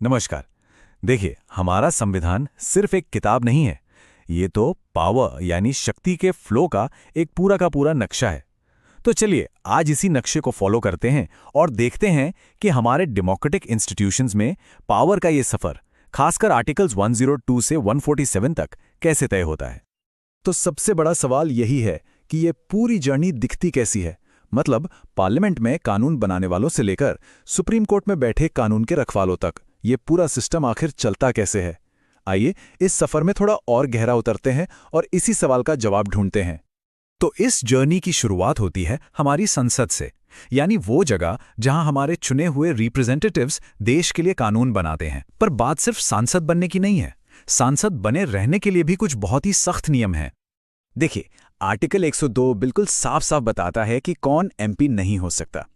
नमस्कार। देखिए, हमारा संविधान सिर्फ एक किताब नहीं है। ये तो पावर यानी शक्ति के फ्लो का एक पूरा का पूरा नक्शा है। तो चलिए आज इसी नक्शे को फॉलो करते हैं और देखते हैं कि हमारे डेमोक्रेटिक इंस्टीट्यूशंस में पावर का ये सफर, खासकर आर्टिकल्स 102 से 147 तक कैसे तय होता है। तो सबसे बड़ा सवाल यही है कि ये पूरी जर्नी दिखती कैसी है। मतलब पार्लियामेंट में कानून बनाने वालों से लेकर सुप्रीम कोर्ट में बैठे कानून के रखवालों तक ये पूरा सिस्टम आखिर चलता कैसे है। आइए इस सफर में थोड़ा और गहरा उतरते हैं और इसी सवाल का जवाब ढूंढते हैं। तो इस जर्नी की शुरुआत होती है हमारी संसद से, यानी वो जगह जहां हमारे चुने हुए रिप्रेजेंटेटिव्स देश के लिए कानून बनाते हैं। पर बात सिर्फ सांसद बनने की नहीं है, सांसद बने रहने के लिए भी कुछ बहुत ही सख्त नियम हैं। देखिए, आर्टिकल 102 बिल्कुल साफ साफ बताता है कि कौन एमपी नहीं हो सकता।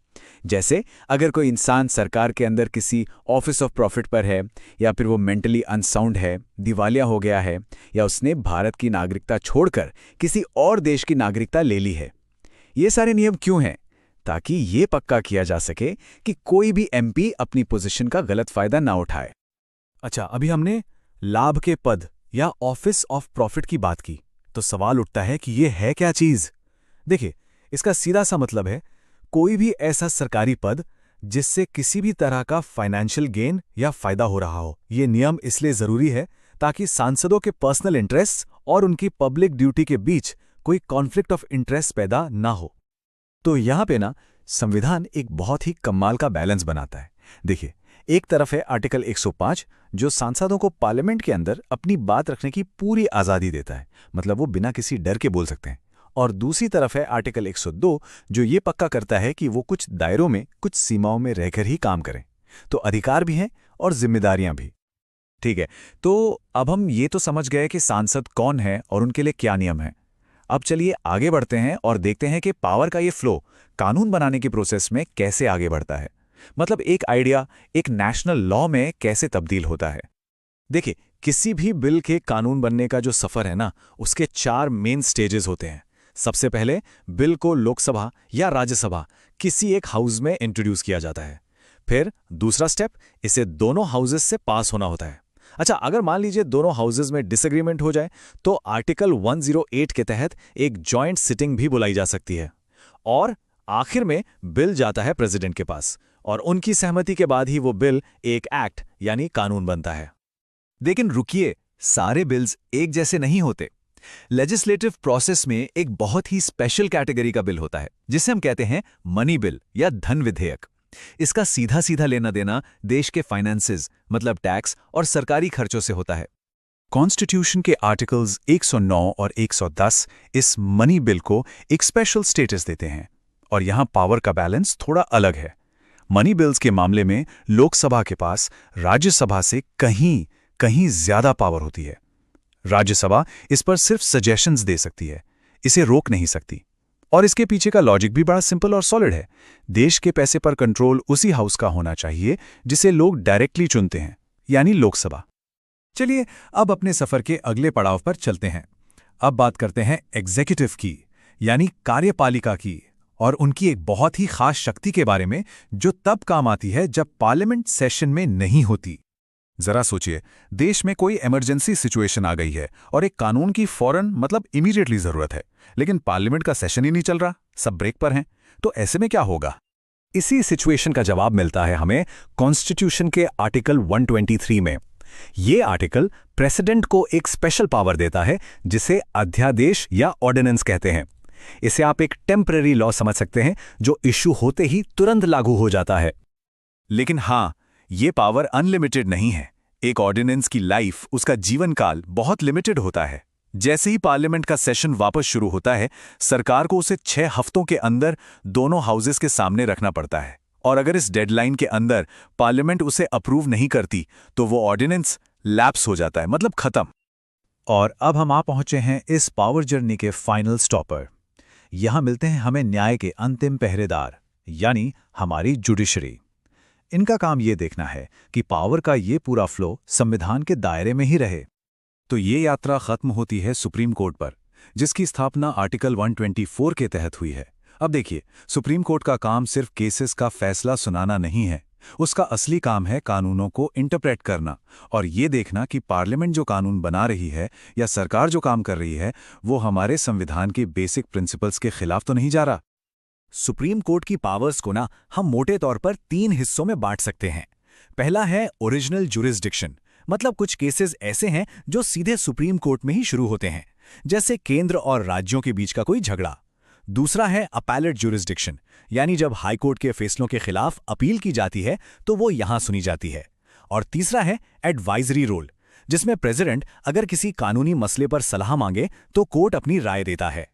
जैसे अगर कोई इंसान सरकार के अंदर किसी ऑफिस ऑफ प्रॉफिट पर है, या फिर वो मेंटली अनसाउंड है, दिवालिया हो गया है, या उसने भारत की नागरिकता छोड़कर किसी और देश की नागरिकता ले ली है। ये सारे नियम क्यों हैं? ताकि ये पक्का किया जा सके कि कोई भी एमपी अपनी पोजीशन का गलत फायदा ना उठाए। अच्छा, अभी हमने लाभ के पद या ऑफिस ऑफ प्रॉफिट की बात की, तो सवाल उठता है कि ये है क्या चीज। देखिए, इसका सीधा सा मतलब है कोई भी ऐसा सरकारी पद जिससे किसी भी तरह का फाइनेंशियल गेन या फायदा हो रहा हो। ये नियम इसलिए जरूरी है ताकि सांसदों के पर्सनल इंटरेस्ट और उनकी पब्लिक ड्यूटी के बीच कोई कॉन्फ्लिक्ट ऑफ इंटरेस्ट पैदा ना हो। तो यहां पे ना संविधान एक बहुत ही कमाल का बैलेंस बनाता है। देखिए, एक तरफ है आर्टिकल 105 जो सांसदों को पार्लियामेंट के अंदर अपनी बात रखने की पूरी आजादी देता है, मतलब वो बिना किसी डर के बोल सकते हैं। और दूसरी तरफ है आर्टिकल 102 जो ये पक्का करता है कि वो कुछ दायरों में, कुछ सीमाओं में रहकर ही काम करें। तो अधिकार भी हैं और जिम्मेदारियां भी। ठीक है, तो अब हम ये तो समझ गए कि सांसद कौन है और उनके लिए क्या नियम है। अब चलिए आगे बढ़ते हैं और देखते हैं कि पावर का ये फ्लो कानून बनाने की प्रोसेस में कैसे आगे बढ़ता है। मतलब एक आइडिया एक नेशनल लॉ में कैसे तब्दील होता है। देखिए, किसी भी बिल के कानून बनने का जो सफर है ना, उसके 4 मेन स्टेजेस होते हैं। सबसे पहले बिल को लोकसभा या राज्यसभा किसी एक हाउस में इंट्रोड्यूस किया जाता है। फिर दूसरा स्टेप, इसे दोनों हाउसेस से पास होना होता है। अच्छा, अगर मान लीजिए दोनों हाउसेस में डिसएग्रीमेंट हो जाए तो आर्टिकल 108 के तहत एक जॉइंट सिटिंग भी बुलाई जा सकती है। और आखिर में बिल जाता है प्रेसिडेंट के पास और उनकी सहमति के बाद ही वो बिल एक एक्ट यानी कानून बनता है। लेकिन रुकिए, सारे बिल्स एक जैसे नहीं होते। लेजिस्लेटिव प्रोसेस में एक बहुत ही स्पेशल कैटेगरी का बिल होता है जिसे हम कहते हैं मनी बिल या धन विधेयक। इसका सीधा सीधा लेना देना देश के फाइनेंसेस, मतलब टैक्स और सरकारी खर्चों से होता है। कॉन्स्टिट्यूशन के आर्टिकल्स 109 और 110 इस मनी बिल को एक स्पेशल स्टेटस देते हैं और यहां पावर का बैलेंस थोड़ा अलग है। मनी बिल्स के मामले में लोकसभा के पास राज्यसभा से कहीं कहीं ज्यादा पावर होती है। राज्यसभा इस पर सिर्फ सजेशंस दे सकती है, इसे रोक नहीं सकती। और इसके पीछे का लॉजिक भी बड़ा सिंपल और सॉलिड है। देश के पैसे पर कंट्रोल उसी हाउस का होना चाहिए जिसे लोग डायरेक्टली चुनते हैं, यानी लोकसभा। चलिए अब अपने सफर के अगले पड़ाव पर चलते हैं। अब बात करते हैं एग्जीक्यूटिव की, यानी कार्यपालिका की, और उनकी एक बहुत ही खास शक्ति के बारे में जो तब काम आती है जब पार्लियामेंट सेशन में नहीं होती। जरा सोचिए, देश में कोई इमरजेंसी सिचुएशन आ गई है और एक कानून की फौरन मतलब इमीडिएटली जरूरत है, लेकिन पार्लियामेंट का सेशन ही नहीं चल रहा, सब ब्रेक पर हैं। तो ऐसे में क्या होगा? इसी सिचुएशन का जवाब मिलता है हमें कॉन्स्टिट्यूशन के आर्टिकल 123 में। ये आर्टिकल प्रेसिडेंट को एक स्पेशल पावर देता है जिसे अध्यादेश या ऑर्डिनेंस कहते हैं। इसे आप एक टेम्पररी लॉ समझ सकते हैं जो इश्यू होते ही तुरंत लागू हो जाता है। लेकिन हां, ये पावर अनलिमिटेड नहीं है। एक ऑर्डिनेंस की लाइफ, उसका जीवन काल बहुत लिमिटेड होता है। जैसे ही पार्लियामेंट का सेशन वापस शुरू होता है, सरकार को उसे 6 हफ्तों के अंदर दोनों हाउसेस के सामने रखना पड़ता है। और अगर इस डेडलाइन के अंदर पार्लियामेंट उसे अप्रूव नहीं करती तो वो ऑर्डिनेंस लैप्स हो जाता है, मतलब खत्म। और अब हम आ पहुंचे हैं इस पावर जर्नी के फाइनल स्टॉपर। यहां मिलते हैं हमें न्याय के अंतिम पहरेदार, यानी हमारी जुडिशरी। इनका काम ये देखना है कि पावर का ये पूरा फ्लो संविधान के दायरे में ही रहे। तो ये यात्रा खत्म होती है सुप्रीम कोर्ट पर, जिसकी स्थापना आर्टिकल 124 के तहत हुई है। अब देखिए, सुप्रीम कोर्ट का काम सिर्फ केसेस का फैसला सुनाना नहीं है, उसका असली काम है कानूनों को इंटरप्रेट करना और ये देखना कि पार्लियामेंट जो कानून बना रही है या सरकार जो काम कर रही है वो हमारे संविधान के बेसिक प्रिंसिपल्स के खिलाफ तो नहीं जा रहा। सुप्रीम कोर्ट की पावर्स को हम मोटे तौर पर 3 हिस्सों में बांट सकते हैं। पहला है ओरिजिनल जुरिस्डिक्शन, मतलब कुछ केसेस ऐसे हैं जो सीधे सुप्रीम कोर्ट में ही शुरू होते हैं, जैसे केंद्र और राज्यों के बीच का कोई झगड़ा। दूसरा है अपैलेट जुरिस्डिक्शन, यानी जब हाईकोर्ट के फैसलों के खिलाफ अपील की जाती है तो वो यहां सुनी जाती है। और तीसरा है एडवाइजरी रोल, जिसमें प्रेसिडेंट अगर किसी कानूनी मसले पर सलाह मांगे तो कोर्ट अपनी राय देता है।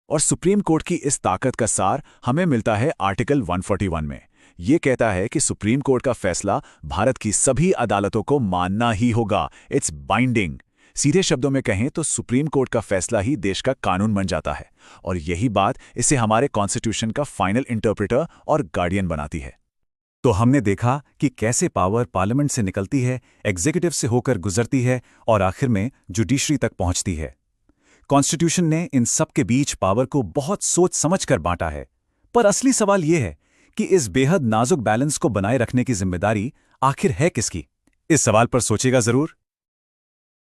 और सुप्रीम कोर्ट की इस ताकत का सार हमें मिलता है आर्टिकल 141 में। ये कहता है कि सुप्रीम कोर्ट का फैसला भारत की सभी अदालतों को मानना ही होगा। It's binding. सीधे शब्दों में कहें तो सुप्रीम कोर्ट का फैसला ही देश का कानून बन जाता है और यही बात इसे हमारे कॉन्स्टिट्यूशन का फाइनल इंटरप्रेटर और गार्डियन बनाती है। तो हमने देखा कि कैसे पावर पार्लियामेंट से निकलती है, एग्जीक्यूटिव से होकर गुजरती है और आखिर में जुडिशरी तक पहुंचती है। कॉन्स्टिट्यूशन ने इन सब के बीच पावर को बहुत सोच समझकर बांटा है। पर असली सवाल यह है कि इस बेहद नाजुक बैलेंस को बनाए रखने की जिम्मेदारी आखिर है किसकी? इस सवाल पर सोचेगा जरूर।